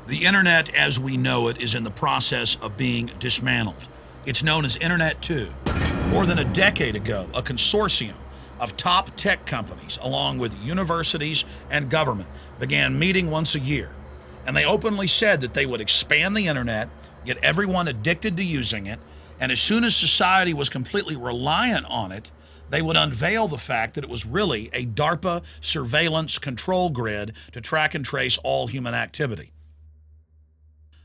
The internet as we know it is in the process of being dismantled. It's known as Internet 2. More than a decade ago, a consortium of top tech companies, along with universities and government, began meeting once a year. And they openly said that they would expand the internet, get everyone addicted to using it, and as soon as society was completely reliant on it, they would unveil the fact that it was really a DARPA surveillance control grid to track and trace all human activity.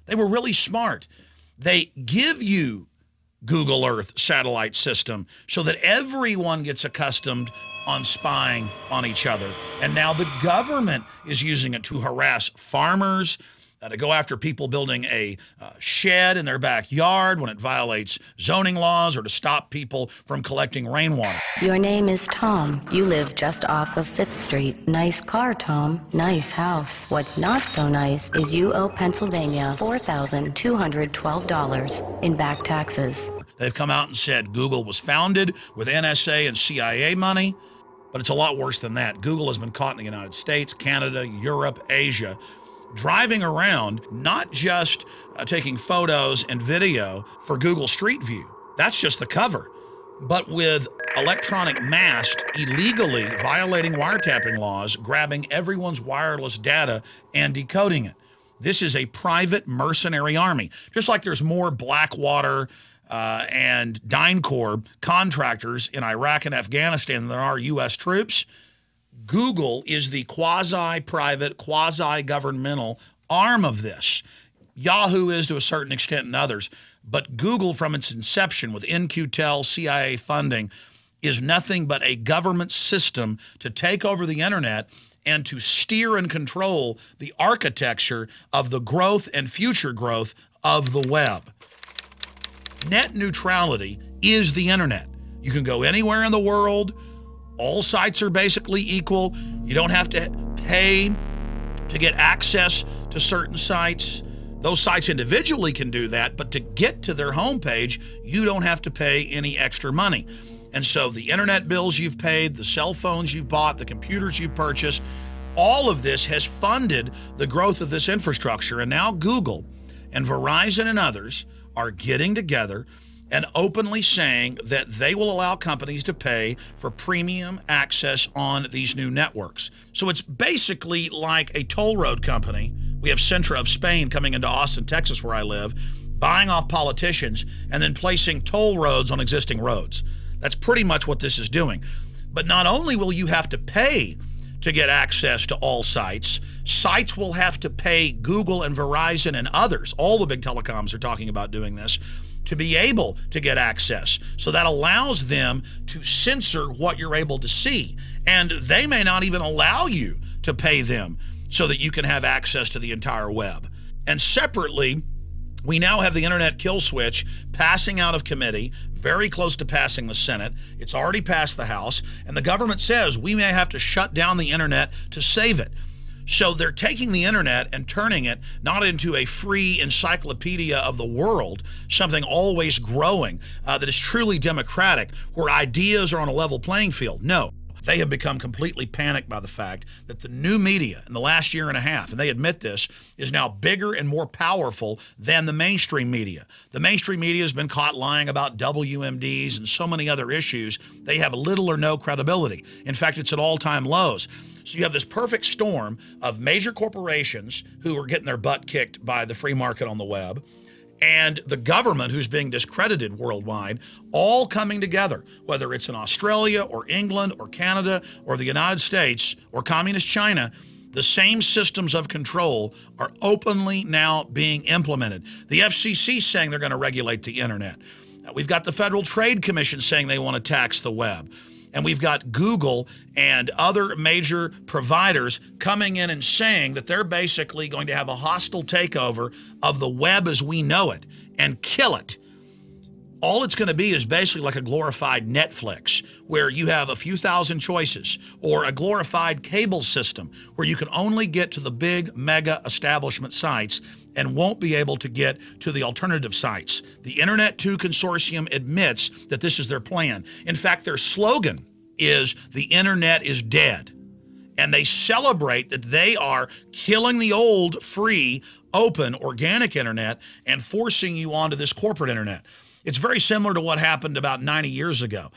They were really smart. They give you Google Earth satellite system so that everyone gets accustomed on spying on each other. And now the government is using it to harass farmers, to go after people building a shed in their backyard when it violates zoning laws, or to stop people from collecting rainwater. Your name is Tom. You live just off of Fifth Street. Nice car, Tom. Nice house. What's not so nice is you owe Pennsylvania $4,212 in back taxes. They've come out and said Google was founded with NSA and CIA money, but it's a lot worse than that. Google has been caught in the United States, Canada, Europe, Asia, driving around, not just taking photos and video for Google Street View. That's just the cover. But with electronic mast, illegally violating wiretapping laws, grabbing everyone's wireless data and decoding it. This is a private mercenary army. Just like there's more Blackwater and DynCorp contractors in Iraq and Afghanistan than there are U.S. troops, Google is the quasi-private, quasi-governmental arm of this. Yahoo is to a certain extent and others, but Google from its inception with In-Q-Tel, CIA funding, is nothing but a government system to take over the internet and to steer and control the architecture of the growth and future growth of the web. Net neutrality is the internet. You can go anywhere in the world. All sites are basically equal. You don't have to pay to get access to certain sites. Those sites individually can do that, but to get to their homepage, you don't have to pay any extra money. And so the internet bills you've paid, the cell phones you've bought, the computers you've purchased, all of this has funded the growth of this infrastructure. And now Google and Verizon and others are getting together and openly saying that they will allow companies to pay for premium access on these new networks. So it's basically like a toll road company. We have Centra of Spain coming into Austin, Texas, where I live, buying off politicians and then placing toll roads on existing roads. That's pretty much what this is doing. But not only will you have to pay to get access to all sites, sites will have to pay Google and Verizon and others, all the big telecoms are talking about doing this, to be able to get access. So that allows them to censor what you're able to see. And they may not even allow you to pay them so that you can have access to the entire web. And separately, we now have the internet kill switch passing out of committee, very close to passing the Senate. It's already passed the House, and the government says we may have to shut down the internet to save it. So they're taking the internet and turning it not into a free encyclopedia of the world, something always growing, that is truly democratic, where ideas are on a level playing field. No, they have become completely panicked by the fact that the new media in the last year and a half, and they admit this, is now bigger and more powerful than the mainstream media. The mainstream media has been caught lying about WMDs and so many other issues. They have little or no credibility. In fact, it's at all-time lows. So you have this perfect storm of major corporations who are getting their butt kicked by the free market on the web, and the government who's being discredited worldwide, all coming together, whether it's in Australia or England or Canada or the United States or communist China. The same systems of control are openly now being implemented. The FCC saying they're going to regulate the internet. We've got the Federal Trade Commission saying they want to tax the web. And we've got Google and other major providers coming in and saying that they're basically going to have a hostile takeover of the web as we know it and kill it. All it's going to be is basically like a glorified Netflix, where you have a few thousand choices, or a glorified cable system where you can only get to the big mega establishment sites and won't be able to get to the alternative sites. The Internet 2 Consortium admits that this is their plan. In fact, their slogan is "the internet is dead." And they celebrate that they are killing the old, free, open, organic internet and forcing you onto this corporate internet. It's very similar to what happened about 90 years ago.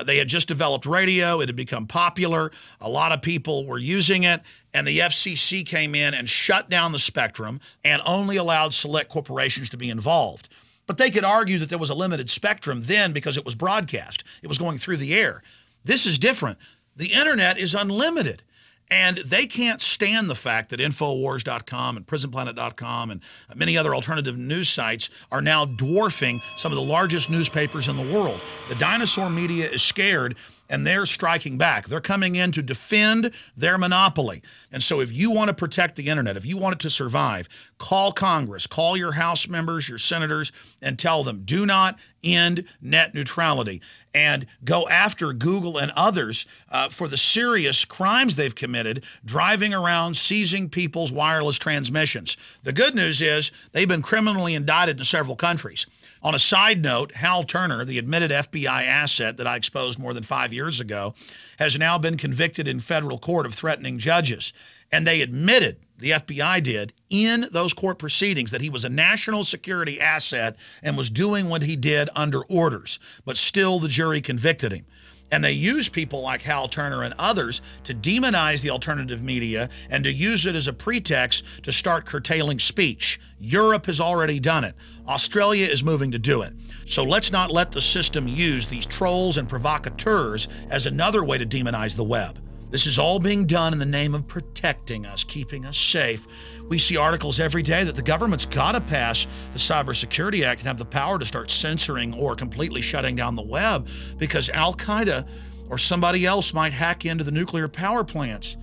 They had just developed radio. It had become popular. A lot of people were using it, and the FCC came in and shut down the spectrum and only allowed select corporations to be involved. But they could argue that there was a limited spectrum then because it was broadcast. It was going through the air. This is different. The internet is unlimited. And they can't stand the fact that Infowars.com and PrisonPlanet.com and many other alternative news sites are now dwarfing some of the largest newspapers in the world. The dinosaur media is scared, and they're striking back. They're coming in to defend their monopoly. And so if you want to protect the internet, if you want it to survive, call Congress, call your House members, your senators, and tell them, do not end net neutrality, and go after Google and others for the serious crimes they've committed, driving around, seizing people's wireless transmissions. The good news is they've been criminally indicted in several countries. On a side note, Hal Turner, the admitted FBI asset that I exposed more than 5 years ago, has now been convicted in federal court of threatening judges. And they admitted, the FBI did, in those court proceedings that he was a national security asset and was doing what he did under orders. But still, the jury convicted him. And they use people like Hal Turner and others to demonize the alternative media and to use it as a pretext to start curtailing speech. Europe has already done it. Australia is moving to do it. So let's not let the system use these trolls and provocateurs as another way to demonize the web. This is all being done in the name of protecting us, keeping us safe. We see articles every day that the government's got to pass the Cybersecurity Act and have the power to start censoring or completely shutting down the web because Al-Qaeda or somebody else might hack into the nuclear power plants.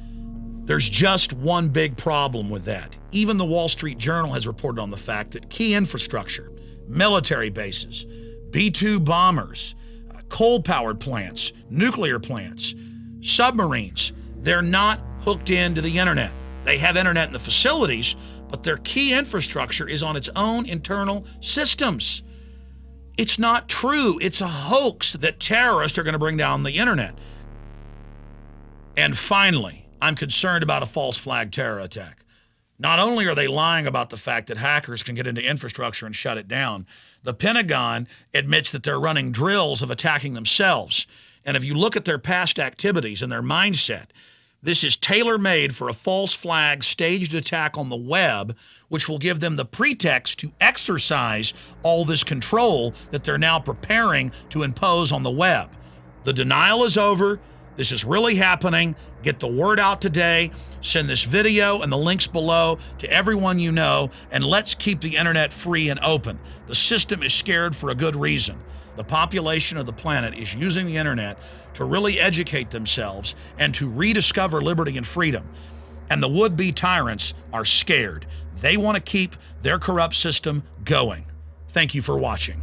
There's just one big problem with that. Even the Wall Street Journal has reported on the fact that key infrastructure, military bases, B-2 bombers, coal-powered plants, nuclear plants, submarines, they're not hooked into the internet. They have internet in the facilities, but their key infrastructure is on its own internal systems. It's not true. It's a hoax that terrorists are going to bring down the internet. And finally, I'm concerned about a false flag terror attack. Not only are they lying about the fact that hackers can get into infrastructure and shut it down, the Pentagon admits that they're running drills of attacking themselves. And if you look at their past activities and their mindset, this is tailor-made for a false flag staged attack on the web, which will give them the pretext to exercise all this control that they're now preparing to impose on the web. The denial is over. This is really happening. Get the word out today. Send this video and the links below to everyone you know, and let's keep the internet free and open. The system is scared for a good reason. The population of the planet is using the internet to really educate themselves and to rediscover liberty and freedom. And the would-be tyrants are scared. They want to keep their corrupt system going. Thank you for watching.